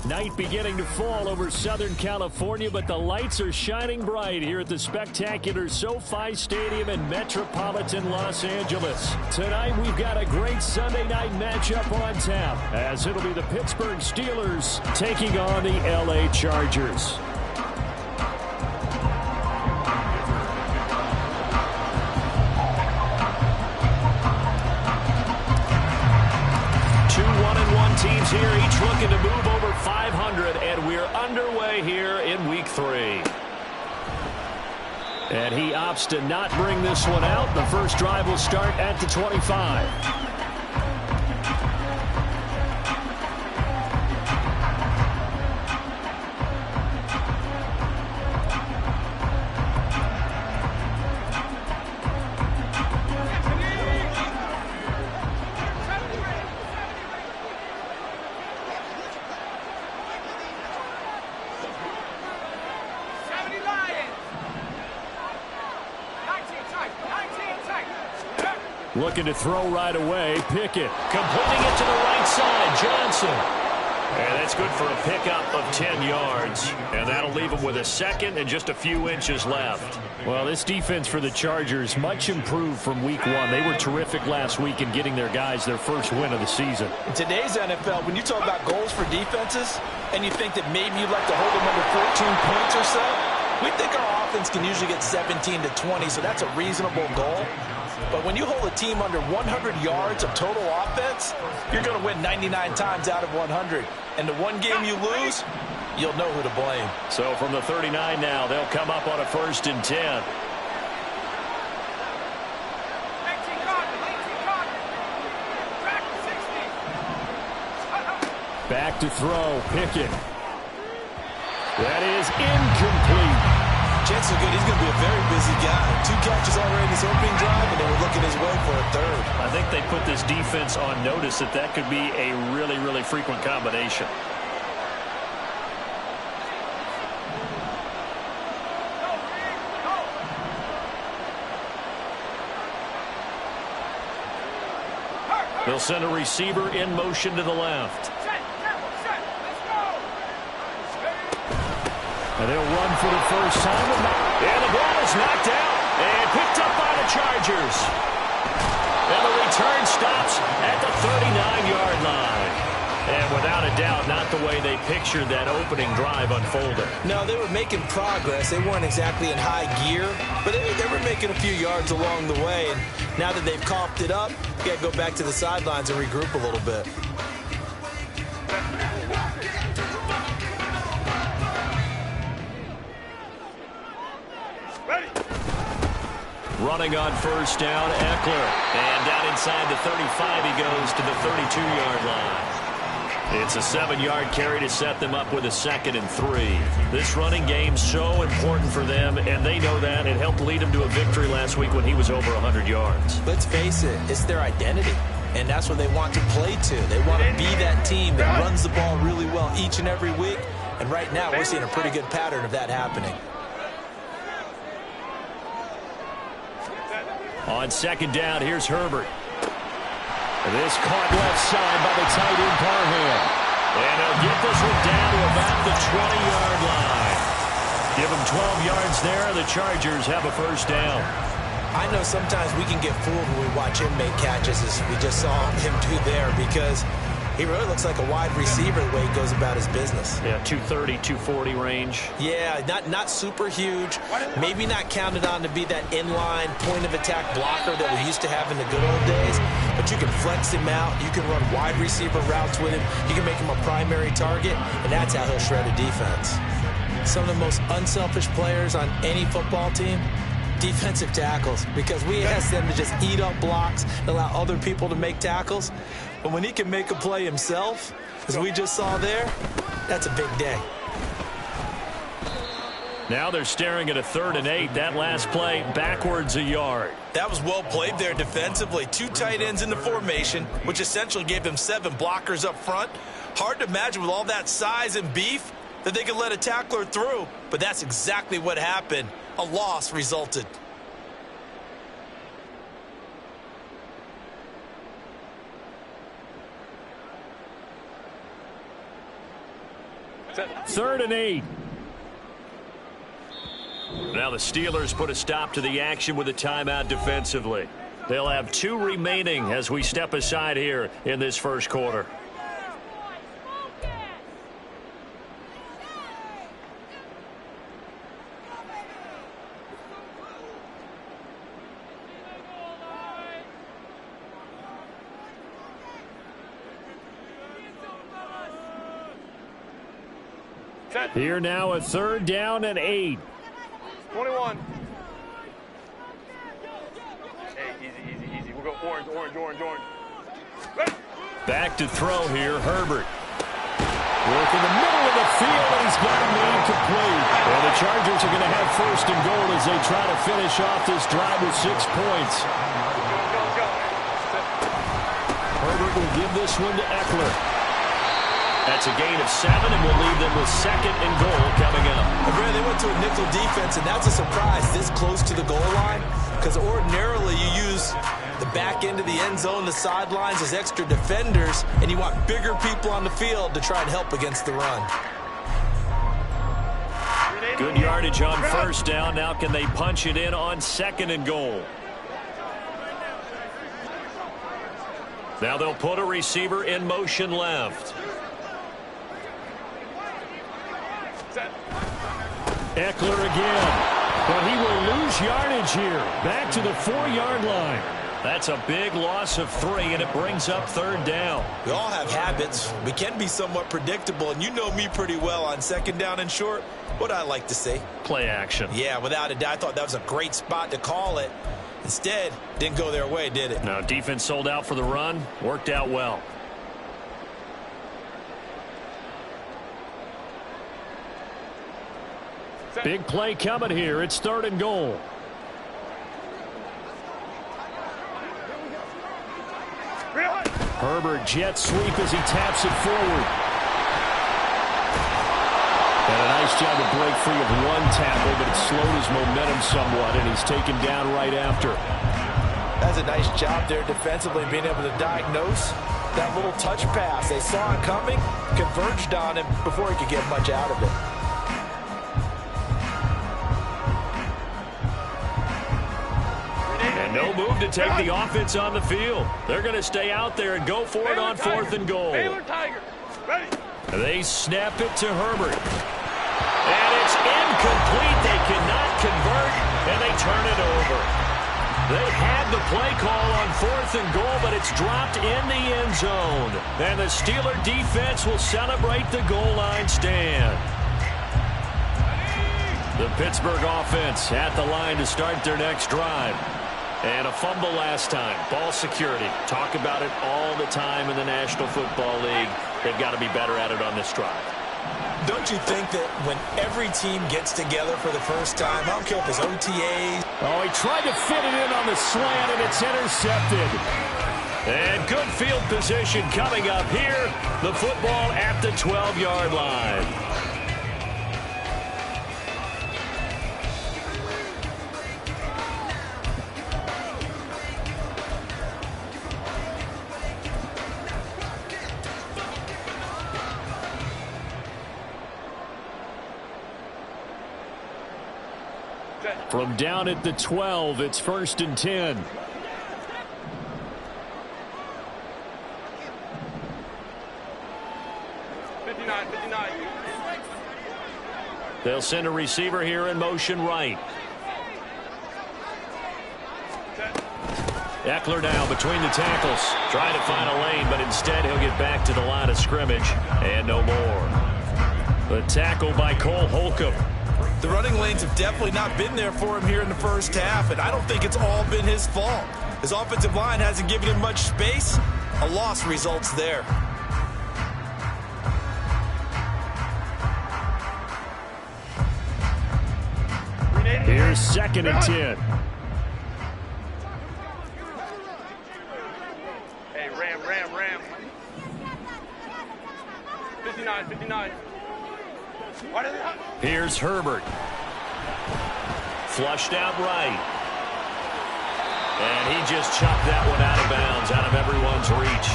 Night beginning to fall over Southern California, but the lights are shining bright here at the spectacular SoFi Stadium in metropolitan Los Angeles. Tonight, we've got a great Sunday night matchup on tap, as it'll be the Pittsburgh Steelers taking on the LA Chargers. Teams here, each looking to move over 500, and we're underway here in Week 3. And he opts to not bring this one out. The first drive will start at the 25. Looking to throw right away. Pickett completing it to the right side. Johnson. And that's good for a pickup of 10 yards. And that'll leave him with a second and just a few inches left. Well, this defense for the Chargers, much improved from Week 1. They were terrific last week in getting their guys their first win of the season. In today's NFL, when you talk about goals for defenses, and you think that maybe you'd like to hold them under 14 points or so, we think our offense can usually get 17 to 20, so that's a reasonable goal. But when you hold a team under 100 yards of total offense, you're going to win 99 times out of 100. And the one game you lose, you'll know who to blame. So from the 39 now, they'll come up on a 1st and 10. Back to throw, Pickett. That is incomplete. Chances are good he's going to be a very busy guy. 2 catches already in his opening drive, and they were looking his way for a third. I think they put this defense on notice that could be a really, really frequent combination. They'll send a receiver in motion to the left. And they'll run for the first time. And the ball is knocked out and picked up by the Chargers. And the return stops at the 39-yard line. And without a doubt, not the way they pictured that opening drive unfolded. No, they were making progress. They weren't exactly in high gear, but they were making a few yards along the way. And now that they've coughed it up, you got to go back to the sidelines and regroup a little bit. Running on first down, Eckler. And down inside the 35, he goes to the 32-yard line. It's a 7-yard carry to set them up with a 2nd and 3. This running game's so important for them, and they know that. It helped lead them to a victory last week when he was over 100 yards. Let's face it, it's their identity, and that's what they want to play to. They want to be that team that runs the ball really well each and every week, and right now we're seeing a pretty good pattern of that happening. On 2nd down, here's Herbert. This caught left side by the tight end Parham. And they'll get this one down to about the 20-yard line. Give them 12 yards there. The Chargers have a first down. I know sometimes we can get fooled when we watch him make catches, as we just saw him do there, because he really looks like a wide receiver the way he goes about his business. Yeah, 230, 240 range. Yeah, not super huge. Maybe not counted on to be that inline point-of-attack blocker that we used to have in the good old days. But you can flex him out. You can run wide receiver routes with him. You can make him a primary target, and that's how he'll shred a defense. Some of the most unselfish players on any football team, defensive tackles, because we ask them to just eat up blocks and allow other people to make tackles. But when he can make a play himself, as we just saw there, that's a big day. Now they're staring at a 3rd and 8. That last play, backwards a yard. That was well played there defensively. 2 tight ends in the formation, which essentially gave them 7 blockers up front. Hard to imagine with all that size and beef that they could let a tackler through, but that's exactly what happened. A loss resulted. 3rd and 8. Now the Steelers put a stop to the action with a timeout defensively. They'll have 2 remaining as we step aside here in this first quarter. Here now a 3rd down and 8. 21. Hey, easy. We'll go orange. Back to throw here, Herbert. Work in the middle of the field, and he's got a man complete. And the Chargers are going to have 1st and goal as they try to finish off this drive with 6 points. Go. Herbert will give this one to Eckler. That's a gain of 7, and we'll leave them with 2nd and goal coming up. They went to a nickel defense, and that's a surprise this close to the goal line, because ordinarily you use the back end of the end zone, the sidelines as extra defenders, and you want bigger people on the field to try and help against the run. Good yardage on 1st down. Now can they punch it in on 2nd and goal? Now they'll put a receiver in motion left. Eckler again, but he will lose yardage here. Back to the 4-yard line. That's a big loss of 3, and it brings up 3rd down. We all have habits. We can be somewhat predictable, and you know me pretty well on 2nd down and short. What I like to say? Play action. Yeah, without a doubt. I thought that was a great spot to call it. Instead, didn't go their way, did it? No, defense sold out for the run. Worked out well. Big play coming here. It's 3rd and goal. Herbert jet sweep as he taps it forward. And a nice job to break free of 1 tackle, but it slowed his momentum somewhat, and he's taken down right after. That's a nice job there defensively, being able to diagnose that little touch pass. They saw it coming, converged on him before he could get much out of it. No move to take the offense on the field. They're going to stay out there and go for it on 4th and goal. Baylor Tiger. Ready. They snap it to Herbert. And it's incomplete. They cannot convert, and they turn it over. They had the play call on 4th and goal, but it's dropped in the end zone. And the Steeler defense will celebrate the goal line stand. The Pittsburgh offense at the line to start their next drive. And a fumble last time. Ball security. Talk about it all the time in the National Football League. They've got to be better at it on this drive. Don't you think that when every team gets together for the first time, I don't care if it's OTAs. Oh, he tried to fit it in on the slant, and it's intercepted. And good field position coming up here. The football at the 12-yard line. From down at the 12, it's 1st and 10. They'll send a receiver here in motion right. Eckler now between the tackles. Trying to find a lane, but instead he'll get back to the line of scrimmage. And no more. The tackle by Cole Holcomb. The running lanes have definitely not been there for him here in the first half, and I don't think it's all been his fault. His offensive line hasn't given him much space. A loss results there. Here's 2nd and 10. Hey, Ram. 59. Here's Herbert. Flushed out right. And he just chucked that one out of bounds, out of everyone's reach.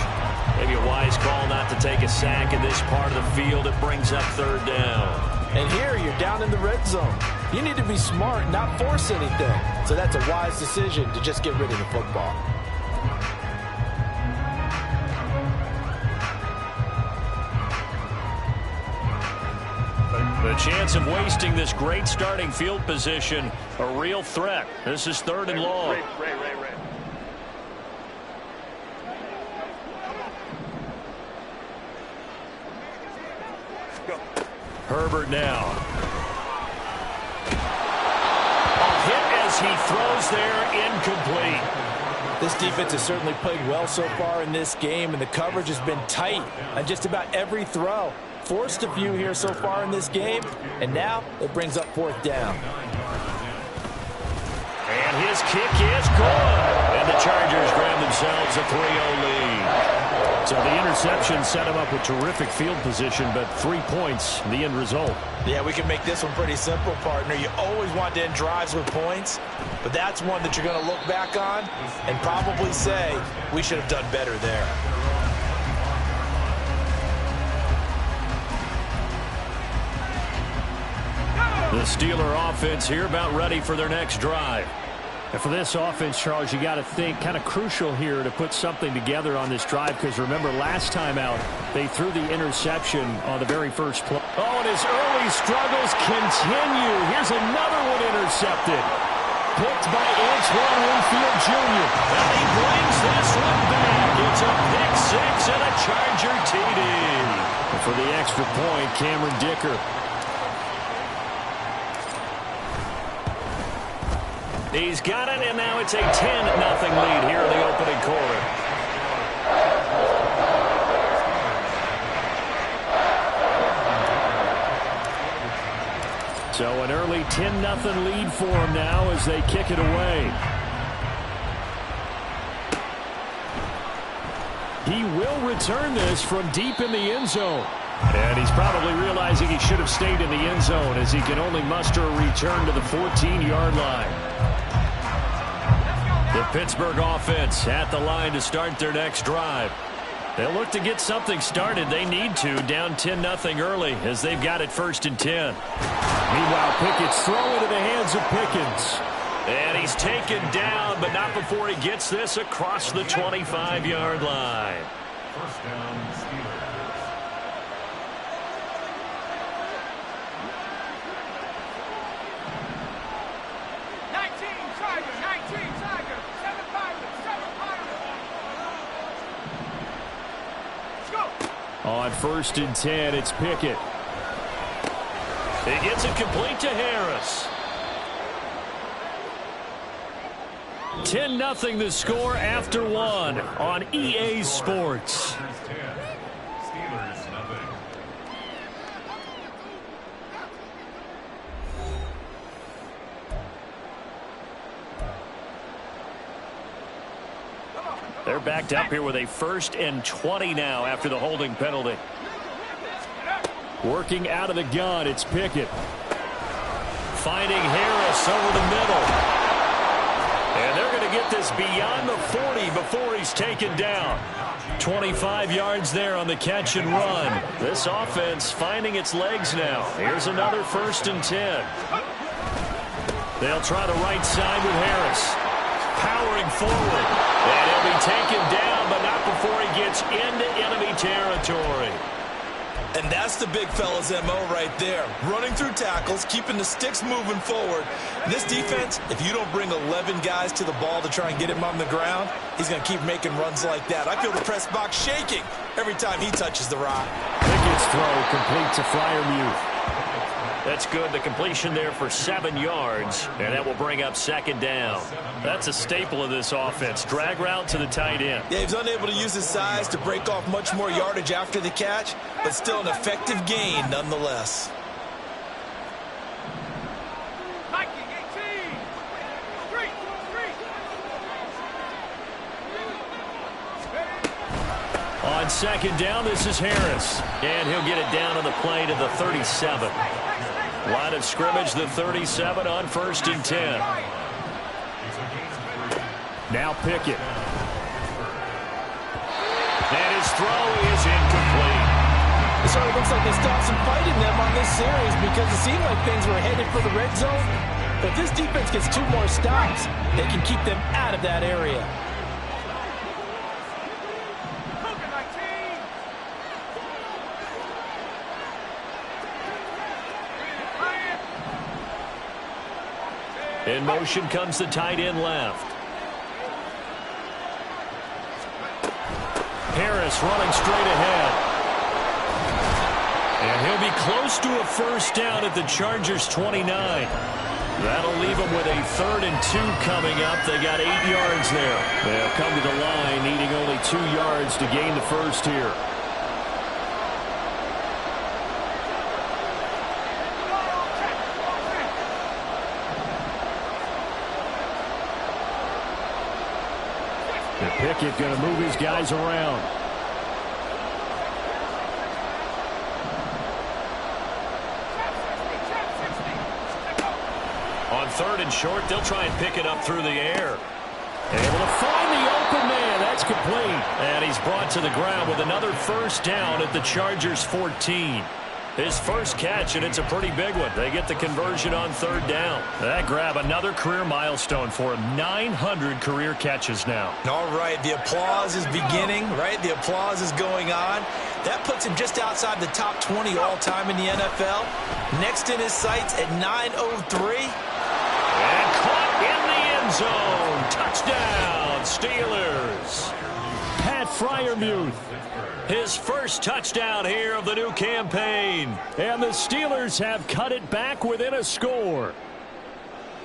Maybe a wise call not to take a sack in this part of the field. It brings up third down. And here you're down in the red zone. You need to be smart, not force anything. So that's a wise decision to just get rid of the football. The chance of wasting this great starting field position, a real threat. This is third and long. Ray. Go. Herbert now. A hit as he throws there, incomplete. This defense has certainly played well so far in this game, and the coverage has been tight on just about every throw. Forced a few here so far in this game, and now it brings up fourth down. And his kick is good. And the Chargers grab themselves a 3-0 lead. So the interception set him up with terrific field position, but 3 points, the end result. Yeah, we can make this one pretty simple, partner. You always want to end drives with points, but that's one that you're going to look back on and probably say, we should have done better there. The Steeler offense here about ready for their next drive. And for this offense, Charles, you got to think kind of crucial here to put something together on this drive, because remember last time out they threw the interception on the very first play. Oh, and his early struggles continue. Here's another one intercepted. Picked by Antoine Winfield Jr. And he brings this one back. It's a pick six and a Charger TD. And for the extra point, Cameron Dicker. He's got it, and now it's a 10-0 lead here in the opening quarter. So an early 10-0 lead for him now as they kick it away. He will return this from deep in the end zone. And he's probably realizing he should have stayed in the end zone as he can only muster a return to the 14-yard line. The Pittsburgh offense at the line to start their next drive. They'll look to get something started. They need to, down 10-0 early as they've got it 1st and 10. Meanwhile, Pickett's throw into the hands of Pickens. And he's taken down, but not before he gets this across the 25-yard line. First down, Steelers. On 1st and 10, it's Pickett. He gets it complete to Harris. 10-0 the score after one on EA Sports. Steelers, nothing. They're backed up here with a 1st and 20 now after the holding penalty. Working out of the gun, it's Pickett. Finding Harris over the middle. And they're going to get this beyond the 40 before he's taken down. 25 yards there on the catch and run. This offense finding its legs now. Here's another 1st and 10. They'll try the right side with Harris. Powering forward. And he'll be taken down, but not before he gets into enemy territory. And that's the big fella's MO right there. Running through tackles, keeping the sticks moving forward. This defense, if you don't bring 11 guys to the ball to try and get him on the ground, he's going to keep making runs like that. I feel the press box shaking every time he touches the rock. Pickett's throw complete to Freiermuth. That's good. The completion there for 7 yards, and that will bring up 2nd down. That's a staple of this offense. Drag route to the tight end. Yeah, he's unable to use his size to break off much more yardage after the catch, but still an effective gain nonetheless. On 2nd down, this is Harris. And he'll get it down on the play to the 37. Line of scrimmage, the 37 on 1st and 10. Now Pickett. And his throw is incomplete. It sort of looks like they stopped some fight in them on this series because it seemed like things were headed for the red zone. But if this defense gets 2 more stops, they can keep them out of that area. In motion comes the tight end left. Harris running straight ahead. And he'll be close to a first down at the Chargers' 29. That'll leave them with a 3rd and 2 coming up. They got 8 yards there. They'll come to the line needing only 2 yards to gain the first here. Pickett going to move his guys around. On 3rd and short, they'll try and pick it up through the air. Able to find the open man. That's complete. And he's brought to the ground with another first down at the Chargers' 14. His first catch, and it's a pretty big one. They get the conversion on 3rd down. That grab another career milestone for him. 900 career catches now. All right, the applause is beginning, right? The applause is going on. That puts him just outside the top 20 all-time in the NFL. Next in his sights at 903. And caught in the end zone. Touchdown, Steelers. Pat Freiermuth. His first touchdown here of the new campaign. And the Steelers have cut it back within a score.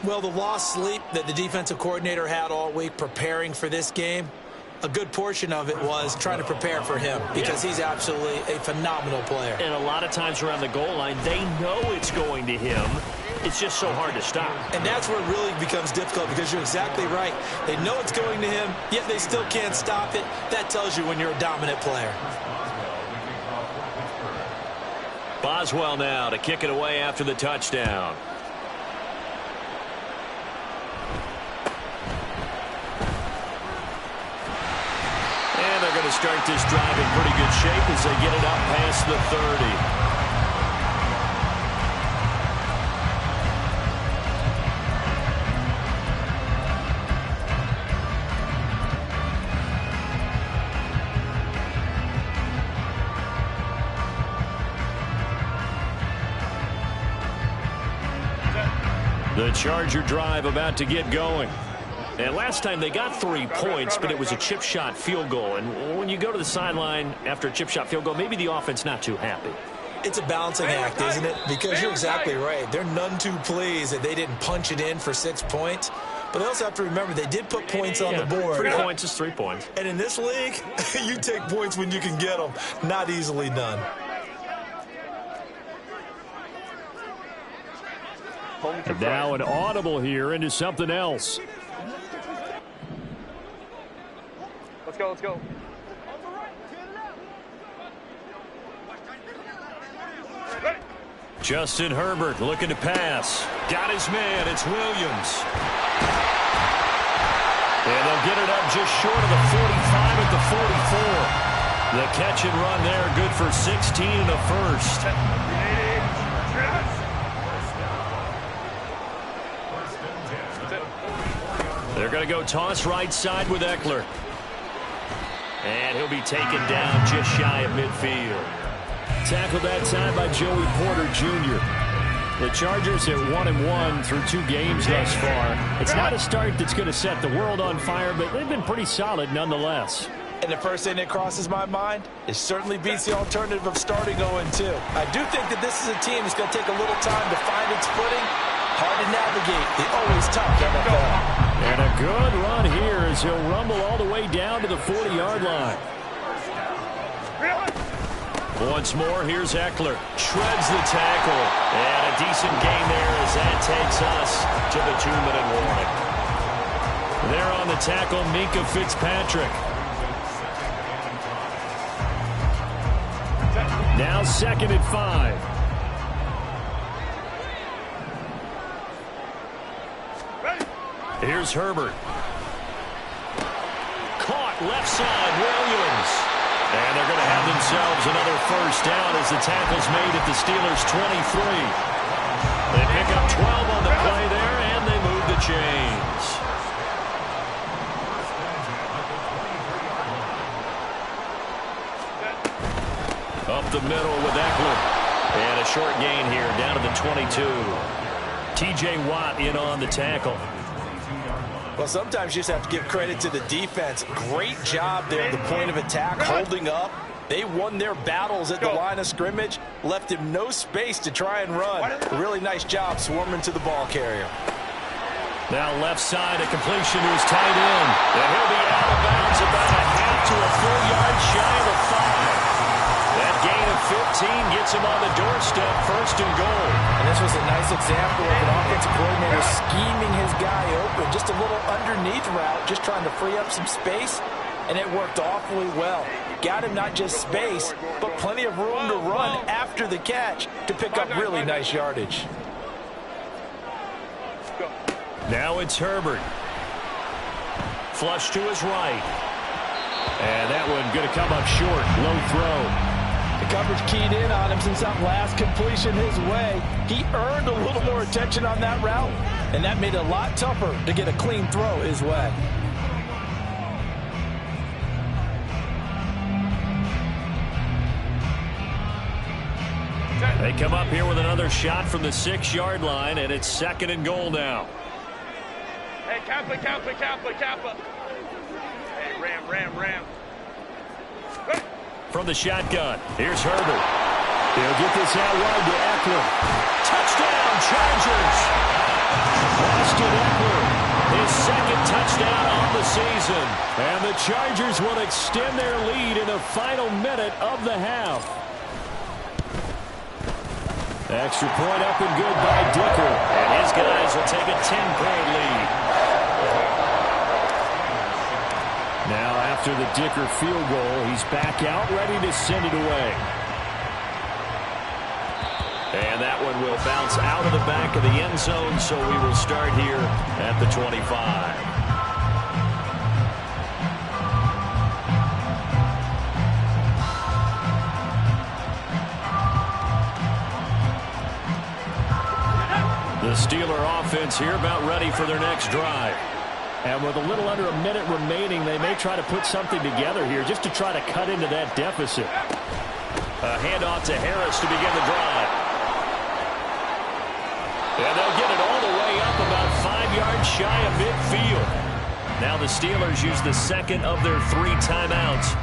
Well, the lost sleep that the defensive coordinator had all week preparing for this game, a good portion of it was trying to prepare for him because he's absolutely a phenomenal player. And a lot of times around the goal line, they know it's going to him. It's just so hard to stop. And that's where it really becomes difficult because you're exactly right. They know it's going to him, yet they still can't stop it. That tells you when you're a dominant player. Boswell now to kick it away after the touchdown. And they're going to start this drive in pretty good shape as they get it up past the 30. The Charger drive about to get going. And last time they got 3 points, but it was a chip shot field goal. And when you go to the sideline after a chip shot field goal, maybe the offense not too happy. It's a balancing act, isn't it? Because you're exactly right. They're none too pleased that they didn't punch it in for 6 points. But they also have to remember they did put points on the board. 3 points is 3 points. And in this league, you take points when you can get them. Not easily done. And now an audible here into something else. Let's go, let's go. Justin Herbert looking to pass. Got his man. It's Williams. And they'll get it up just short of the 45 at the 44. The catch and run there, good for 16 and a first. They're going to go toss right side with Eckler. And he'll be taken down just shy of midfield. Tackled that time by Joey Porter Jr. The Chargers at 1-1 through 2 games thus far. It's not a start that's going to set the world on fire, but they've been pretty solid nonetheless. And the first thing that crosses my mind, it certainly beats the alternative of starting 0-2. I do think that this is a team that's going to take a little time to find its footing. Hard to navigate the always tough NFL. And a good run here as he'll rumble all the way down to the 40-yard line. Once more, here's Eckler. Shreds the tackle. And a decent gain there as that takes us to the 2-minute warning. There on the tackle, Minkah Fitzpatrick. Now 2nd and 5. Here's Herbert. Caught left side, Williams. And they're going to have themselves another first down as the tackle's made at the Steelers' 23. They pick up 12 on the play there, and they move the chains. Up the middle with Eckler. And a short gain here down to the 22. T.J. Watt in on the tackle. Well, sometimes you just have to give credit to the defense. Great job there at the point of attack, holding up. They won their battles at the line of scrimmage, left him no space to try and run. A really nice job swarming to the ball carrier. Now left side, a completion to his tight end. And he'll be out of bounds about a half to a full yard shy of the 5. That gain of 15 gets him on the doorstep, first and goal. And this was a nice example of an offensive coordinator scheming his guy open. Just a little underneath route, just trying to free up some space, and it worked awfully well. Got him not just space, but plenty of room to run after the catch to pick up really nice yardage. Now it's Herbert. Flush to his right. And that one going to come up short. Low throw. The coverage keyed in on him since that last completion his way. He earned a little more attention on that route, and that made it a lot tougher to get a clean throw his way. They come up here with another shot from the 6-yard line, and it's second and goal now. Hey, Kappa. Hey, Ram. From the shotgun, here's Herbert. He'll get this out wide to Eckler. Touchdown, Chargers! Austin Eckler, his second touchdown on the season. And the Chargers will extend their lead in the final minute of the half. Extra point up and good by Dicker. And his guys will take a 10-point lead. Now after the Dicker field goal, he's back out, ready to send it away. And that one will bounce out of the back of the end zone, so we will start here at the 25. The Steeler offense here about ready for their next drive. And with a little under a minute remaining, they may try to put something together here just to try to cut into that deficit. A handoff to Harris to begin the drive. And they'll get it all the way up about 5 yards shy of midfield. Now the Steelers use the second of their 3 timeouts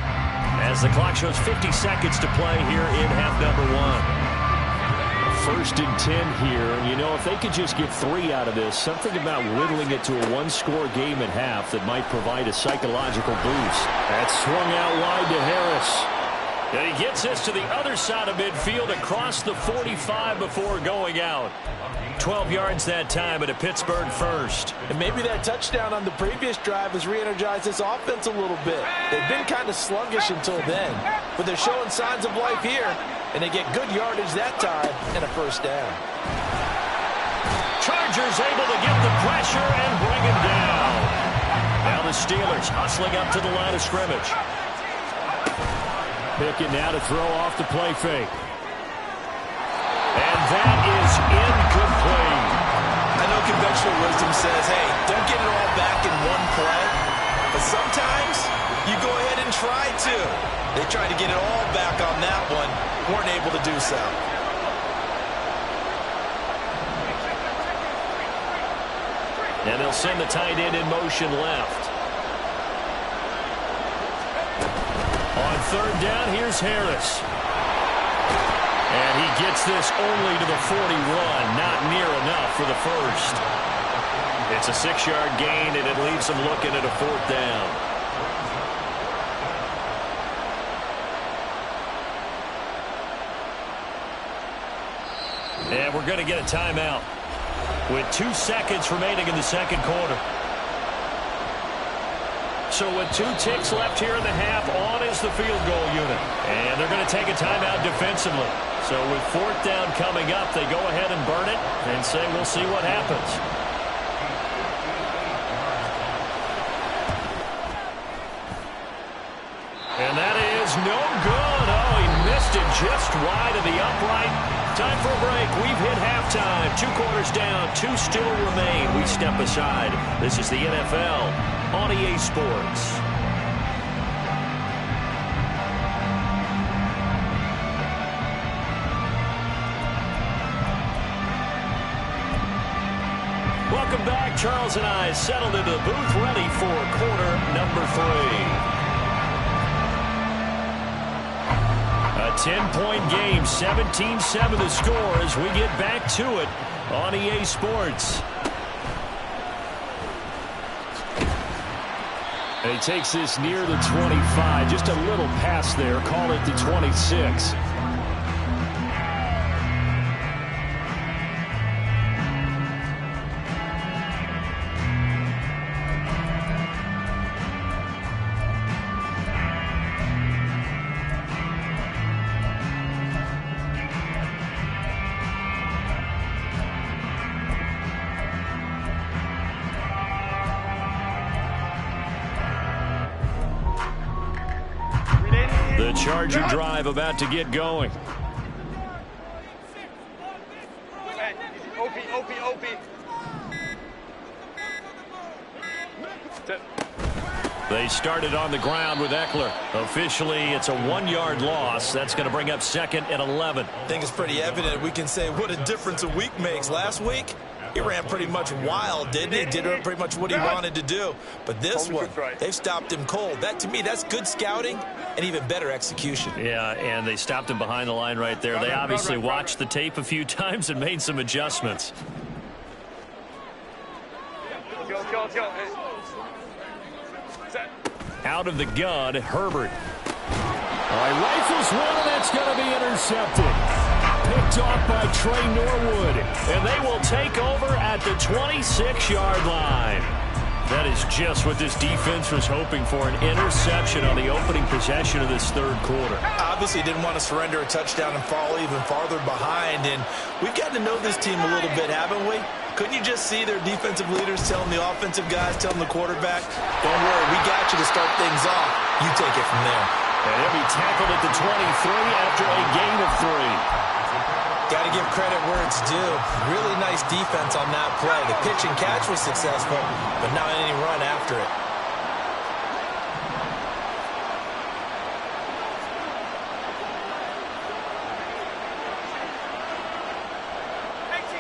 as the clock shows 50 seconds to play here in half number 1. First and 10 here, and you know, if they could just get 3 out of this, something about whittling it to a 1-score game at half that might provide a psychological boost. That's swung out wide to Harris. And he gets this to the other side of midfield across the 45 before going out. 12 yards that time at a Pittsburgh first. And maybe that touchdown on the previous drive has re-energized this offense a little bit. They've been kind of sluggish until then, but they're showing signs of life here, and they get good yardage that time and a first down. Chargers able to get the pressure and bring him down. Now the Steelers hustling up to the line of scrimmage. Pickett now to throw off the play fake. And that is incomplete. I know conventional wisdom says, hey, don't get it all back in one play. But sometimes you go ahead and try to. They tried to get it all back on that one. Weren't able to do so. And they'll send the tight end in motion left. On third down, here's Harris. And he gets this only to the 41, not near enough for the first. It's a 6-yard gain, and it leaves them looking at a 4th down. And we're going to get a timeout with 2 seconds remaining in the second quarter. So with 2 ticks left here in the half, on is the field goal unit. And they're going to take a timeout defensively. So with 4th down coming up, they go ahead and burn it and say, we'll see what happens. And that is no and just wide of the upright. Time for a break. We've hit halftime. 2 quarters down, 2 still remain. We step aside. This is the NFL on EA Sports. Welcome back. Charles and I settled into the booth, ready for quarter number 3. A 10-point game, 17-7 the score as we get back to it on EA Sports. And he takes this near the 25, just a little past there, call it the 26. The Charger drive about to get going. Hey, OP. They started on the ground with Eckler. Officially, it's a 1-yard loss. That's going to bring up 2nd and 11. I think it's pretty evident. We can say what a difference a week makes. Last week, he ran pretty much wild, didn't he? Did pretty much what he wanted to do. But this one, they've stopped him cold. That, to me, that's good scouting and even better execution. Yeah, and they stopped him behind the line right there. They obviously watched the tape a few times and made some adjustments. Let's go. Out of the gun, Herbert. All right, rifles one, and that's going to be intercepted. Picked off by Trey Norwood. And they will take over at the 26-yard line. That is just what this defense was hoping for, an interception on the opening possession of this 3rd quarter. Obviously didn't want to surrender a touchdown and fall even farther behind. And we've gotten to know this team a little bit, haven't we? Couldn't you just see their defensive leaders telling the offensive guys, telling the quarterback, don't worry, we got you to start things off. You take it from there. And he'll be tackled at the 23 after a gain of 3. Got to give credit where it's due. Really nice defense on that play. The pitch and catch was successful, but not any run after it.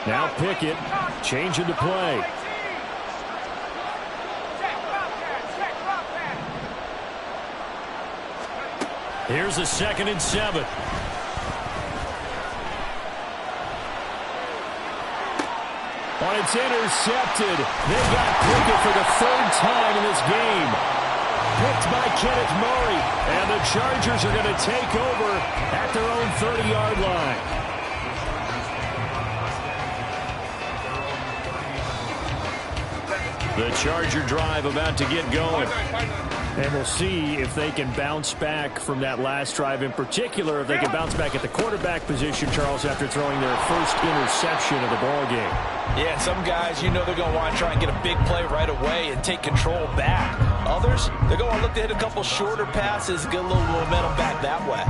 Now Pickett, changing the play. Here's a 2nd and 7. Oh, it's intercepted. They got Pickett for the 3rd time in this game. Picked by Kenneth Murray. And the Chargers are going to take over at their own 30-yard line. The Charger drive about to get going. And we'll see if they can bounce back from that last drive. In particular, if they can bounce back at the quarterback position, Charles, after throwing their first interception of the ball game. Yeah, some guys, you know they're going to want to try and get a big play right away and take control back. Others, they're going to look to hit a couple shorter passes, get a little momentum back that way.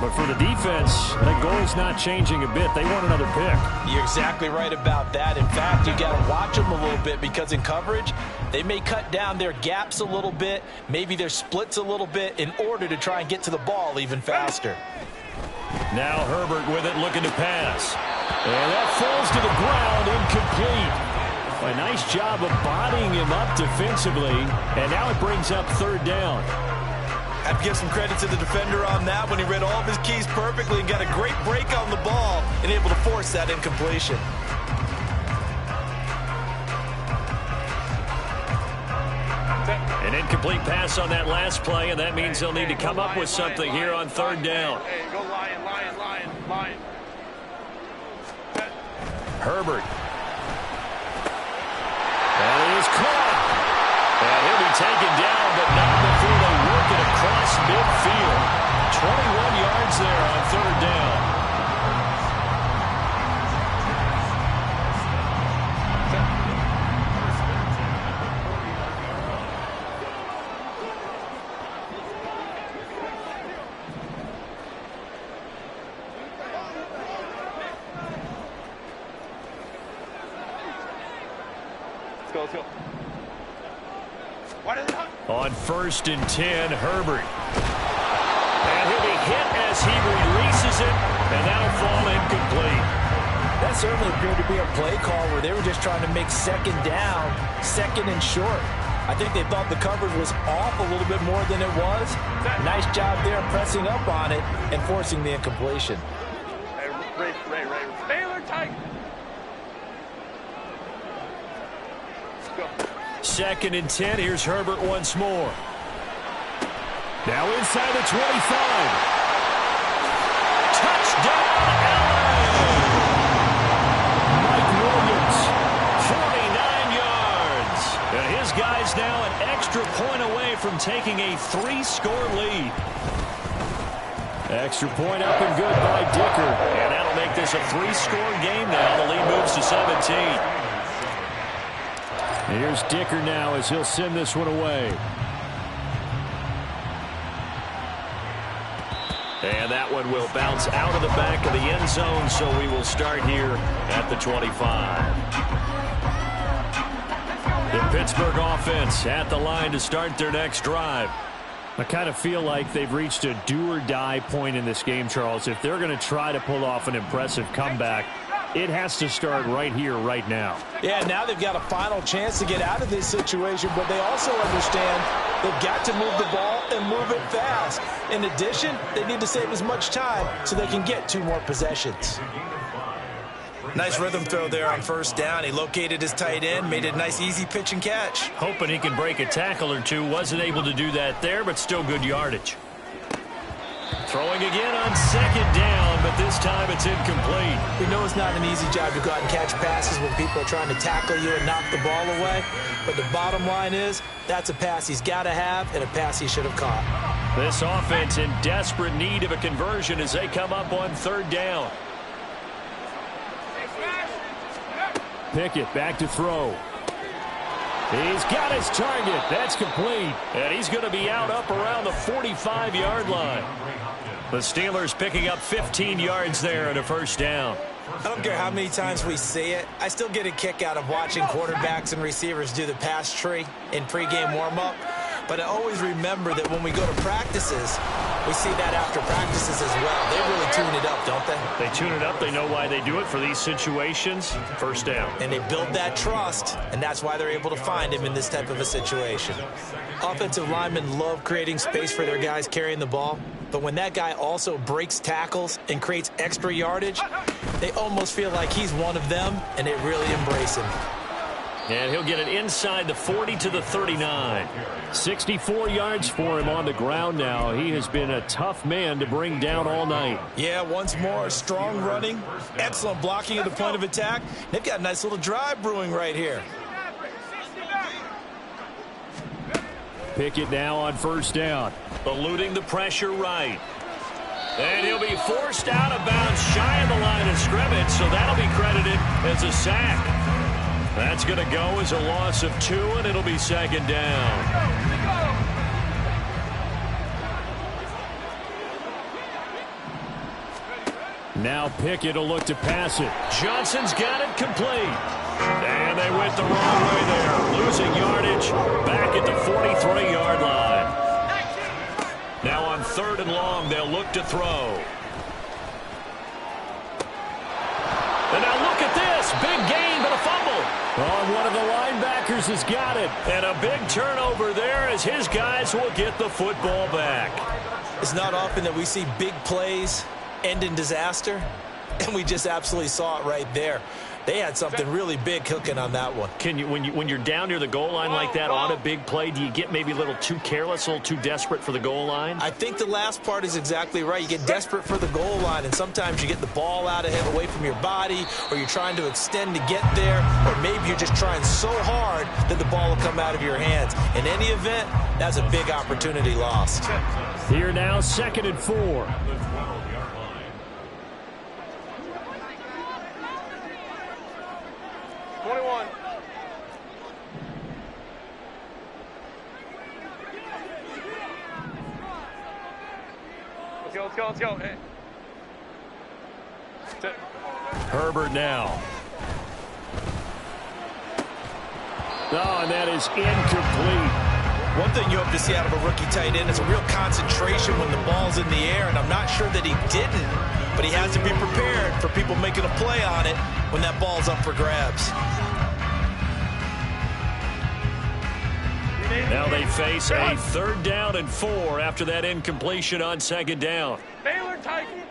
But for the defense, that goal's not changing a bit. They want another pick. You're exactly right about that. In fact, you got to watch them a little bit because in coverage, they may cut down their gaps a little bit, maybe their splits a little bit in order to try and get to the ball even faster. Now Herbert with it, looking to pass. And that falls to the ground, incomplete. A nice job of bodying him up defensively, and now it brings up 3rd down. I have to give some credit to the defender on that when he read all of his keys perfectly and got a great break on the ball and able to force that incompletion. An incomplete pass on that last play, and that means they'll need to come up with something here on 3rd down. Hey, go Lion. Herbert. And he is caught. And he'll be taken down, but not before they work it across midfield. 21 yards there on 3rd down. Let's go. On 1st and 10, Herbert. And he'll be hit as he releases it, and that'll fall incomplete. That certainly appeared to be a play call where they were just trying to make second down, second and short. I think they thought the coverage was off a little bit more than it was. Nice job there pressing up on it and forcing the incompletion. Ray. Baylor tight. Let's go. 2nd and 10. Here's Herbert once more. Now inside the 25. Touchdown, LA! Mike Williams, 49 yards. And his guy's now an extra point away from taking a 3-score lead. Extra point up and good by Dicker. And that'll make this a 3-score game now. The lead moves to 17. Here's Dicker now as he'll send this one away. And that one will bounce out of the back of the end zone, so we will start here at the 25. The Pittsburgh offense at the line to start their next drive. I kind of feel like they've reached a do-or-die point in this game, Charles. If they're going to try to pull off an impressive comeback, it has to start right here, right now. Yeah, now they've got a final chance to get out of this situation, but they also understand they've got to move the ball and move it fast. In addition, they need to save as much time so they can get 2 more possessions. Nice rhythm throw there on 1st down. He located his tight end, made it a nice, easy pitch and catch. Hoping he can break a tackle or two. Wasn't able to do that there, but still good yardage. Throwing again on 2nd down, but this time it's incomplete. We know it's not an easy job to go out and catch passes when people are trying to tackle you and knock the ball away. But the bottom line is, that's a pass he's got to have and a pass he should have caught. This offense in desperate need of a conversion as they come up on 3rd down. Pickett back to throw. He's got his target. That's complete. And he's going to be out up around the 45-yard line. The Steelers picking up 15 yards there and a 1st down. I don't care how many times we see it. I still get a kick out of watching quarterbacks and receivers do the pass tree in pregame warm-up. But I always remember that when we go to practices, we see that after practices as well. They really tune it up, don't they? They tune it up. They know why they do it for these situations. 1st down. And they build that trust, and that's why they're able to find him in this type of a situation. Offensive linemen love creating space for their guys carrying the ball. But when that guy also breaks tackles and creates extra yardage, they almost feel like he's one of them, and they really embrace him. And he'll get it inside the 40 to the 39. 64 yards for him on the ground now. He has been a tough man to bring down all night. Yeah, once more, strong running, excellent blocking at the point of attack. They've got a nice little drive brewing right here. Pickett now on 1st down. Eluding the pressure right. And he'll be forced out of bounds shy of the line of scrimmage, so that'll be credited as a sack. That's going to go as a loss of 2, and it'll be 2nd down. Now Pickett will look to pass it. Johnson's got it complete. And they went the wrong way there. Losing yardage back at the 43-yard line. Now on 3rd and long, they'll look to throw. And now look at this. Big gain, but a fumble. Oh, one of the linebackers has got it. And a big turnover there as his guys will get the football back. It's not often that we see big plays end in disaster, and we just absolutely saw it right there. They had something really big cooking on that one. Can you, when you're down near the goal line like that on a big play, do you get maybe a little too careless, a little too desperate for the goal line? I think the last part is exactly right. You get desperate for the goal line, and sometimes you get the ball out of it away from your body, or you're trying to extend to get there, or maybe you're just trying so hard that the ball will come out of your hands. In any event, that's a big opportunity lost. Here now, 2nd and 4. Let's go. Hey. Herbert now. Oh, and that is incomplete. One thing you hope to see out of a rookie tight end is a real concentration when the ball's in the air, and I'm not sure that he didn't, but he has to be prepared for people making a play on it when that ball's up for grabs. Now they face a 3rd down and 4 after that incompletion on 2nd down. Baylor Titan.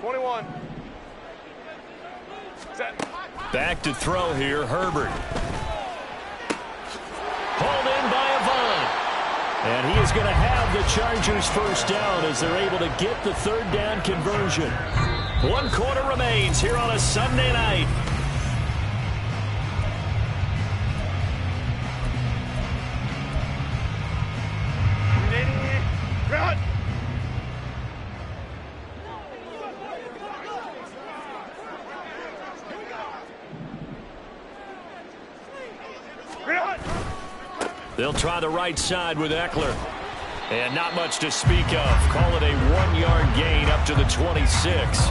21. Set. Back to throw here, Herbert. Hauled in by Avant. And he is going to have the Chargers 1st down as they're able to get the 3rd down conversion. 1 quarter remains here on a Sunday night. Run. They'll try the right side with Eckler. And not much to speak of. Call it a 1-yard gain up to the 26.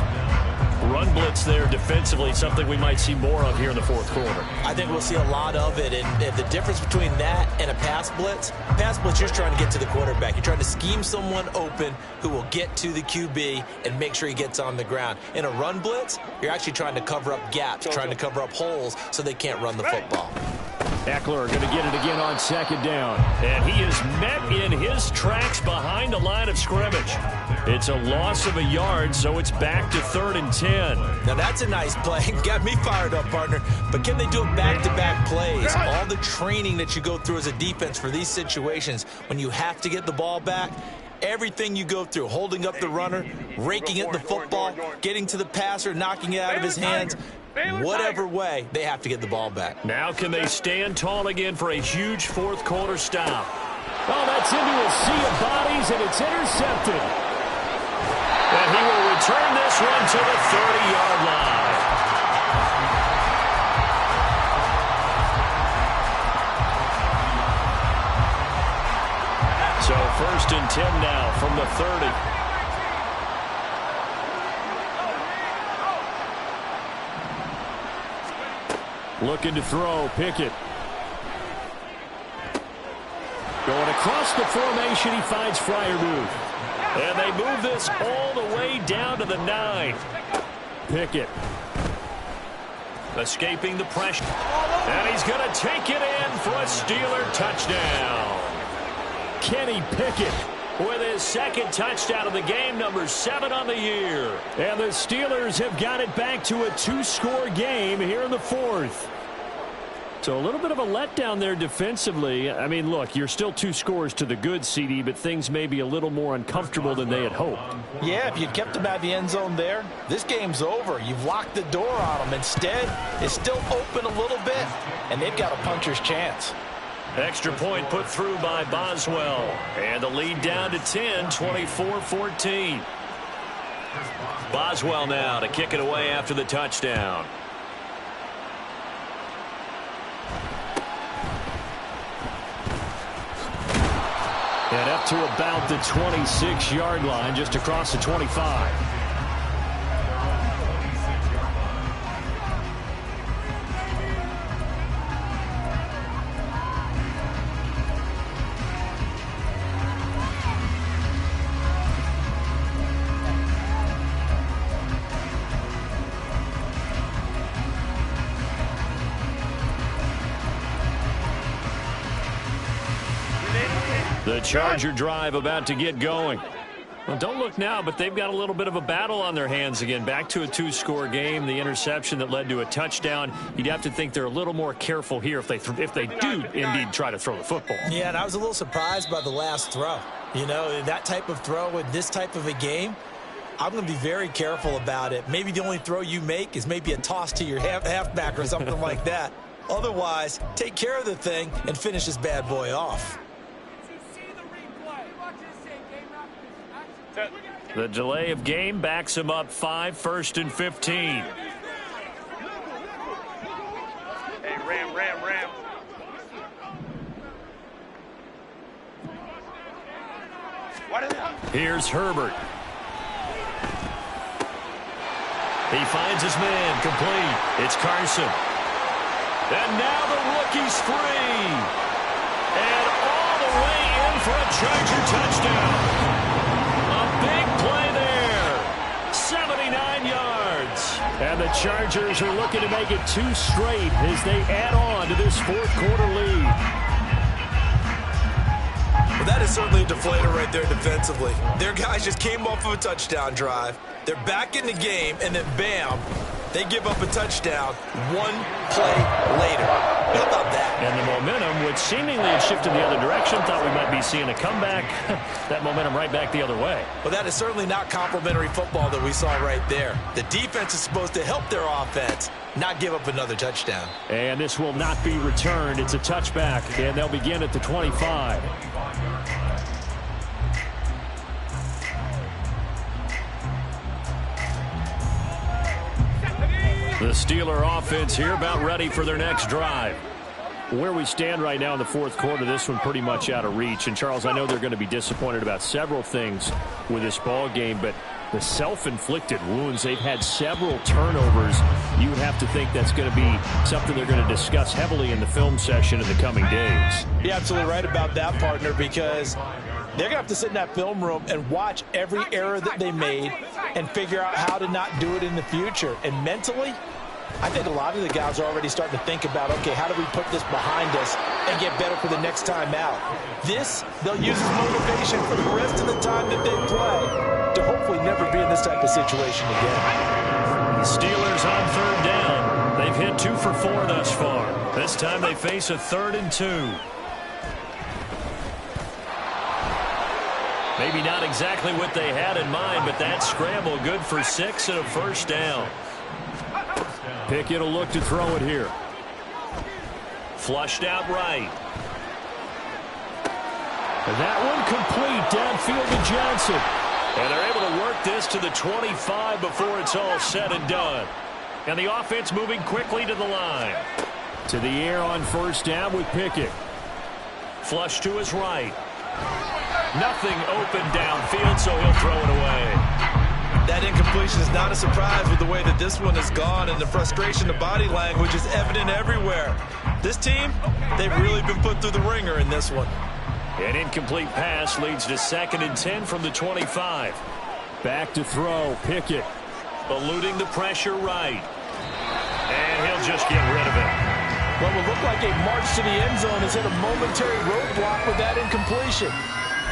Run blitz there defensively, something we might see more of here in the 4th quarter. I think we'll see a lot of it, and the difference between that and a pass blitz, you're just trying to get to the quarterback. You're trying to scheme someone open who will get to the QB and make sure he gets on the ground. In a run blitz, you're actually trying to cover up gaps, trying to cover up holes so they can't run the football. Eckler going to get it again on 2nd down. And he is met in his tracks behind the line of scrimmage. It's a loss of a yard, so it's back to 3rd and 10. Now that's a nice play. Got me fired up, partner. But can they do it back-to-back plays? All the training that you go through as a defense for these situations, when you have to get the ball back, everything you go through, holding up the runner, raking at the football, getting to the passer, knocking it out of his hands, whatever way, they have to get the ball back. Now can they stand tall again for a huge 4th quarter stop? Oh, that's into a sea of bodies, and it's intercepted. And he will return this one to the 30-yard line. So 1st and 10 now from the 30. Looking to throw, Pickett. Going across the formation, he finds Freiermuth. And they move this all the way down to the 9. Pickett. Escaping the pressure. And he's going to take it in for a Steeler touchdown. Kenny Pickett with his 2nd touchdown of the game, number 7 on the year. And the Steelers have got it back to a 2-score game here in the 4th. So a little bit of a letdown there defensively. I mean, look, you're still 2 scores to the good, CD, but things may be a little more uncomfortable than they had hoped. Yeah, if you'd kept them out of the end zone there, this game's over. You've locked the door on them. Instead, it's still open a little bit, and they've got a puncher's chance. Extra point put through by Boswell. And the lead down to 10, 24-14. Boswell now to kick it away after the touchdown. And up to about the 26-yard line, just across the 25. The Charger drive about to get going. Well, don't look now, but they've got a little bit of a battle on their hands again. Back to a 2-score game. The interception that led to a touchdown. You'd have to think they're a little more careful here if they do indeed try to throw the football. Yeah, and I was a little surprised by the last throw. You know, that type of throw in this type of a game, I'm going to be very careful about it. Maybe the only throw you make is maybe a toss to your halfback or something like that. Otherwise, take care of the thing and finish this bad boy off. The delay of game backs him up 5, 1st and 15. Hey, Ram. Here's Herbert. He finds his man complete. It's Carson. And now the rookie's free. And all the way in for a Charger touchdown. A big play there. 79 yards. And the Chargers are looking to make it 2 straight as they add on to this fourth quarter lead. Well, that is certainly a deflator right there defensively. Their guys just came off of a touchdown drive. They're back in the game, and then bam, they give up a touchdown 1 play later. How about that? And the momentum, which seemingly had shifted the other direction, thought we might be seeing a comeback. That momentum right back the other way. Well, that is certainly not complimentary football that we saw right there. The defense is supposed to help their offense, not give up another touchdown. And this will not be returned. It's a touchback, and they'll begin at the 25. The Steeler offense here about ready for their next drive. Where we stand right now in the fourth quarter, this one pretty much out of reach. And, Charles, I know they're going to be disappointed about several things with this ball game, but the self-inflicted wounds, they've had several turnovers. You would have to think that's going to be something they're going to discuss heavily in the film session in the coming days. You're absolutely right about that, partner, because they're going to have to sit in that film room and watch every error that they made and figure out how to not do it in the future. And mentally, I think a lot of the guys are already starting to think about, okay, how do we put this behind us and get better for the next time out? This, they'll use as motivation for the rest of the time that they play to hopefully never be in this type of situation again. The Steelers on third down. They've hit 2 for 4 thus far. This time they face a 3rd and 2. Maybe not exactly what they had in mind, but that scramble good for 6 and a first down. Pickett will look to throw it here. Flushed out right. And that one complete downfield to Johnson. And they're able to work this to the 25 before it's all said and done. And the offense moving quickly to the line. To the air on first down with Pickett. Flush to his right. Nothing open downfield, so he'll throw it away. That incompletion is not a surprise with the way that this one has gone, and the frustration, the body language is evident everywhere. This team, they've really been put through the ringer in this one. An incomplete pass leads to 2nd and 10 from the 25. Back to throw, Pickett. Eluding the pressure right. And he'll just get rid of it. What will look like a march to the end zone has hit a momentary roadblock with that incompletion.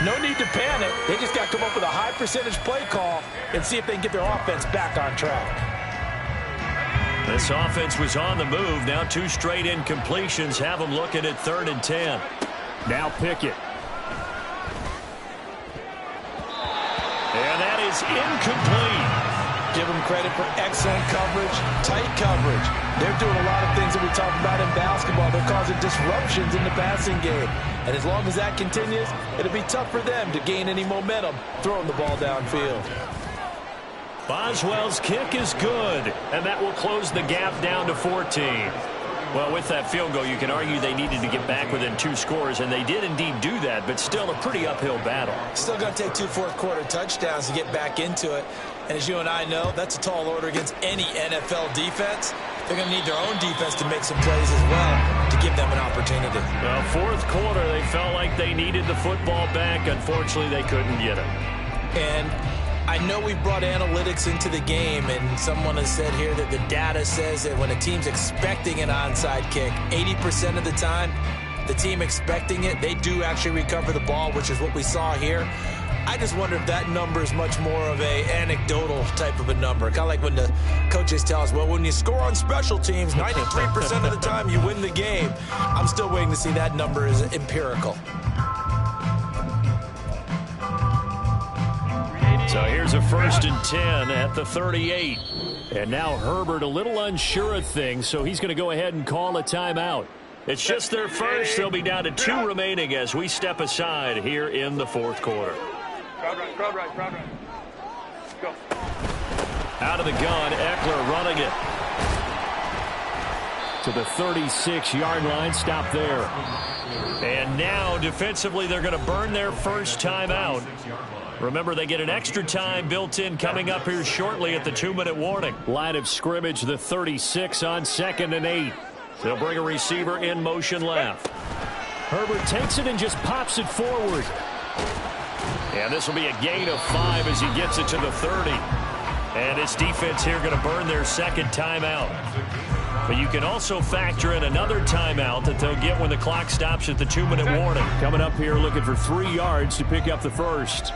No need to panic. They just got to come up with a high percentage play call and see if they can get their offense back on track. This offense was on the move. Now 2 straight incompletions have them looking at 3rd and 10. Now Pickett. And that is incomplete. Give them credit for excellent coverage, tight coverage. They're doing a lot of things that we talk about in basketball. They're causing disruptions in the passing game. And as long as that continues, it'll be tough for them to gain any momentum throwing the ball downfield. Boswell's kick is good, and that will close the gap down to 14. Well, with that field goal, you can argue they needed to get back within 2 scores, and they did indeed do that, but still a pretty uphill battle. Still going to take 2 fourth-quarter touchdowns to get back into it. And as you and I know, that's a tall order against any NFL defense. They're going to need their own defense to make some plays as well to give them an opportunity. Well, fourth quarter, they felt like they needed the football back. Unfortunately, they couldn't get it. And I know we brought analytics into the game, and someone has said here that the data says that when a team's expecting an onside kick, 80% of the time, the team expecting it, they do actually recover the ball, which is what we saw here. I just wonder if that number is much more of a anecdotal type of a number. Kind of like when the coaches tell us, well, when you score on special teams, 93% of the time you win the game. I'm still waiting to see that number is empirical. So here's a 1st and 10 at the 38. And now Herbert a little unsure of things, so he's going to go ahead and call a timeout. It's just their first. They'll be down to 2 remaining as we step aside here in the fourth quarter. Crowd right. Go. Out of the gun, Eckler running it. To the 36-yard line, stop there. And now, defensively, they're going to burn their first timeout. Remember, they get an extra time built in coming up here shortly at the 2-minute warning. Line of scrimmage, the 36 on 2nd and 8. They'll bring a receiver in motion left. Herbert takes it and just pops it forward. And this will be a gain of 5 as he gets it to the 30. And this defense here going to burn their second timeout. But you can also factor in another timeout that they'll get when the clock stops at the 2-minute warning. Coming up here looking for 3 yards to pick up the first.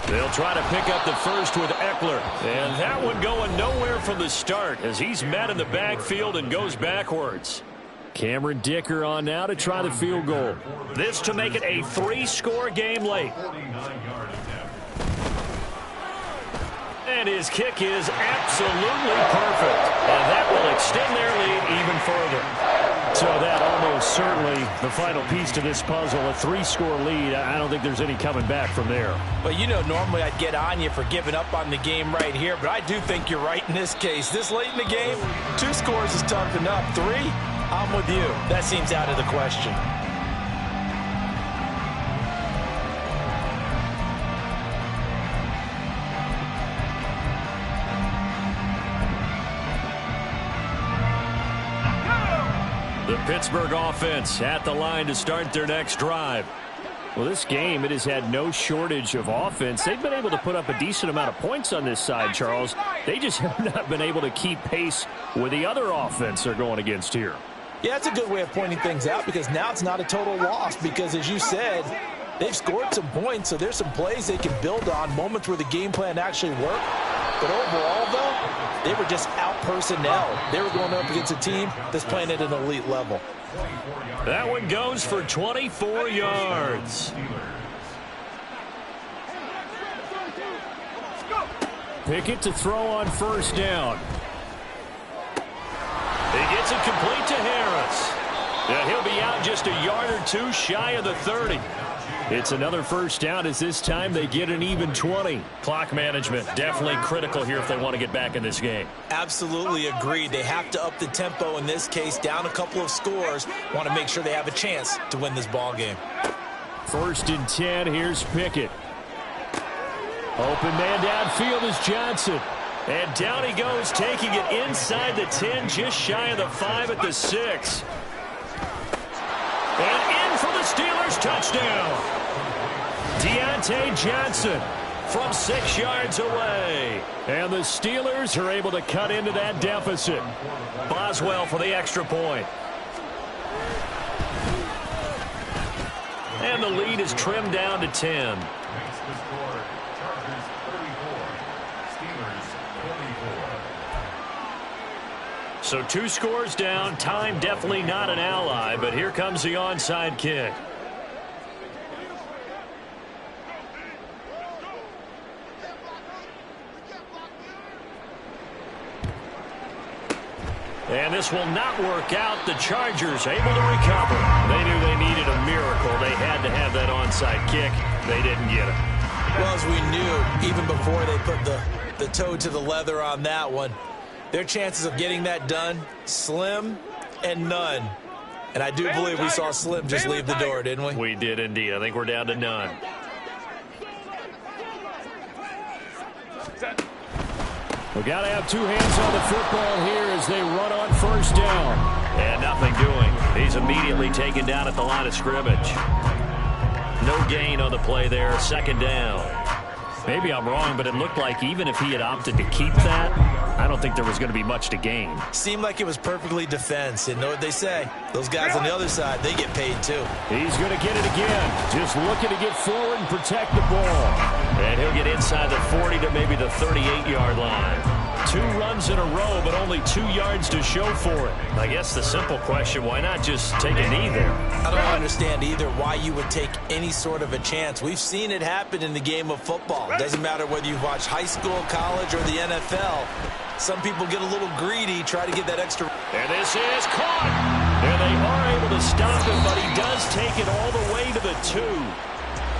They'll try to pick up the first with Eckler. And that one going nowhere from the start as he's met in the backfield and goes backwards. Cameron Dicker on now to try the field goal. This to make it a 3-score game late. And his kick is absolutely perfect. And that will extend their lead even further. So that almost certainly the final piece to this puzzle, a 3-score lead. I don't think there's any coming back from there. But you know, normally I'd get on you for giving up on the game right here, but I do think you're right in this case. This late in the game, 2 scores is tough enough. 3, I'm with you. That seems out of the question. The Pittsburgh offense at the line to start their next drive. Well, this game, it has had no shortage of offense. They've been able to put up a decent amount of points on this side, Charles. They just have not been able to keep pace with the other offense they're going against here. Yeah, that's a good way of pointing things out because now it's not a total loss because, as you said, they've scored some points, so there's some plays they can build on, moments where the game plan actually worked. But overall, though, they were just out personnel. They were going up against a team that's playing at an elite level. That one goes for 24 yards. Pickett to throw on first down. He gets it complete to Harris. Yeah, he'll be out just a yard or 2 shy of the 30. It's another first down as this time they get an even 20. Clock management definitely critical here if they want to get back in this game. Absolutely agreed. They have to up the tempo in this case, down a couple of scores. Want to make sure they have a chance to win this ball game. 1st and 10. Here's Pickett. Open man downfield is Johnson. And down he goes, taking it inside the 10, just shy of the 5 at the 6. And in for the Steelers touchdown. Deontay Johnson from 6 yards away. And the Steelers are able to cut into that deficit. Boswell for the extra point. And the lead is trimmed down to 10. So 2 scores down. Time definitely not an ally, but here comes the onside kick. And this will not work out. The Chargers able to recover. They knew they needed a miracle. They had to have that onside kick. They didn't get it. Well, as we knew, even before they put the toe to the leather on that one, their chances of getting that done, slim and none. And I do believe we saw Slim just leave the door, didn't we? We did indeed. I think we're down to none. We got to have 2 hands on the football here as they run on first down. And nothing doing. He's immediately taken down at the line of scrimmage. No gain on the play there. 2nd down. Maybe I'm wrong, but it looked like even if he had opted to keep that, I don't think there was going to be much to gain. Seemed like it was perfectly defense. And know what they say? Those guys on the other side, they get paid too. He's going to get it again. Just looking to get forward and protect the ball. And he'll get inside the 40 to maybe the 38-yard line. 2 runs in a row, but only 2 yards to show for it. I guess the simple question, why not just take a knee there? I don't understand either why you would take any sort of a chance. We've seen it happen in the game of football. It doesn't matter whether you watch high school, college, or the NFL. Some people get a little greedy, try to get that extra. And this is caught. And they are able to stop him, but he does take it all the way to the 2.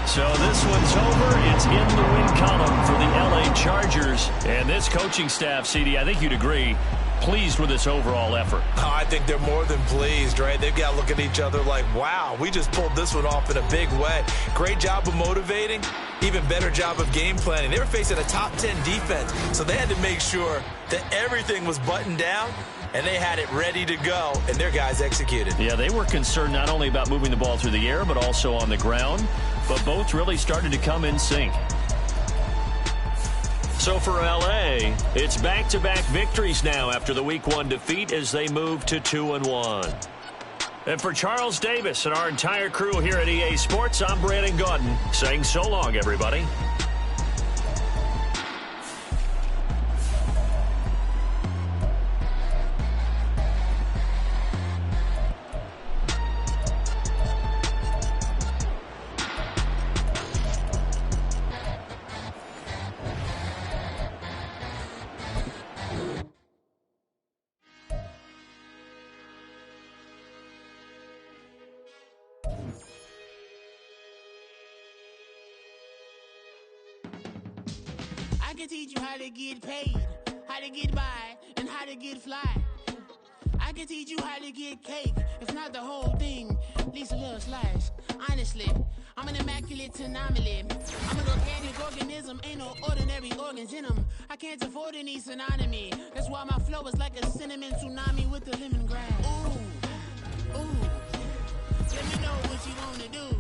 So this one's over. It's in the win column for the LA Chargers. And this coaching staff, CD, I think you'd agree, pleased with this overall effort. Oh, I think they're more than pleased, right? They've got to look at each other like, wow, we just pulled this one off in a big way. Great job of motivating, even better job of game planning. They were facing a top 10 defense, so they had to make sure that everything was buttoned down, and they had it ready to go, and their guys executed. Yeah, they were concerned not only about moving the ball through the air, but also on the ground, but both really started to come in sync. So for L.A., it's back-to-back victories now after the Week 1 defeat as they move to 2-1. And for Charles Davis and our entire crew here at EA Sports, I'm Brandon Gaudin saying so long, everybody. I can teach you how to get paid, how to get by, and how to get fly. I can teach you how to get cake, if not the whole thing, at least a little slice. Honestly, I'm an immaculate anomaly. I'm an organic organism, ain't no ordinary organs in them. I can't afford any synonymy. That's why my flow is like a cinnamon tsunami with the lemongrass. Ooh, ooh. Let me know what you wanna do.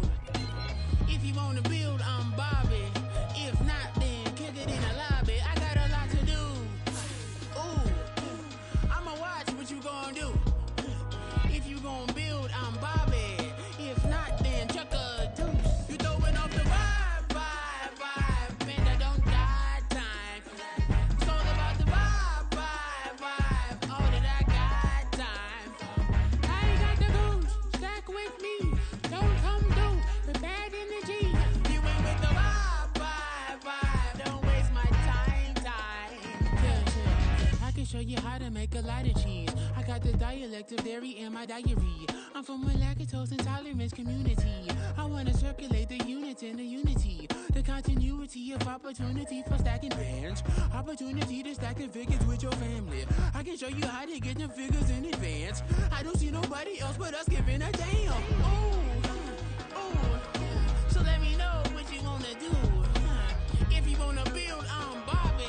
If you wanna build, I'm Bobby. If not, then kick it in the lobby. I got a lot to do. Ooh, I'ma watch what you gonna do. If you gonna build, I'm Bobby. If not, then chuck a deuce. You throwing off the vibe, and I don't die time. It's all about the vibe, all that I got time. I ain't got the goose, stack with me. Don't come through with bad energy. You ain't with the vibe, don't waste my time. Yeah. I can show you how to make a lot of cheese. I got the dialect of dairy in my diary. I'm from a lactose intolerance community. I wanna circulate the units in the unity. The continuity of opportunity for stacking bands. Opportunity to stack the figures with your family. I can show you how to get the figures in advance. I don't see nobody else but us giving a damn. Ooh. So let me know what you wanna do. If you wanna build, I'm Bobby.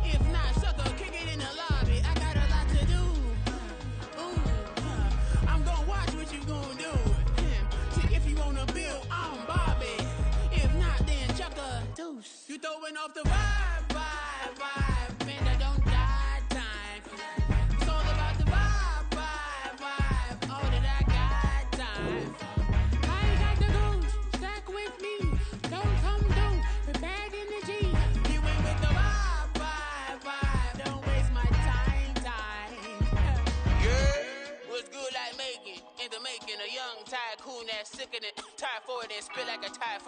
If not, sucker, kick it in the lobby. I got a lot to do. Ooh, I'm gonna watch what you gonna do. See, if you wanna build, I'm Bobby. If not, then chuck a deuce. You throwing off the vibe, and I don't die time. It's all about the vibe, all that I got time. I ain't got the goose, stack with me. Don't come through with bad energy. You ain't with the vibe, don't waste my time. Yeah, what's good like making, in the making, a young tycoon that's sick in it. Tired for it and spit like a typhoon.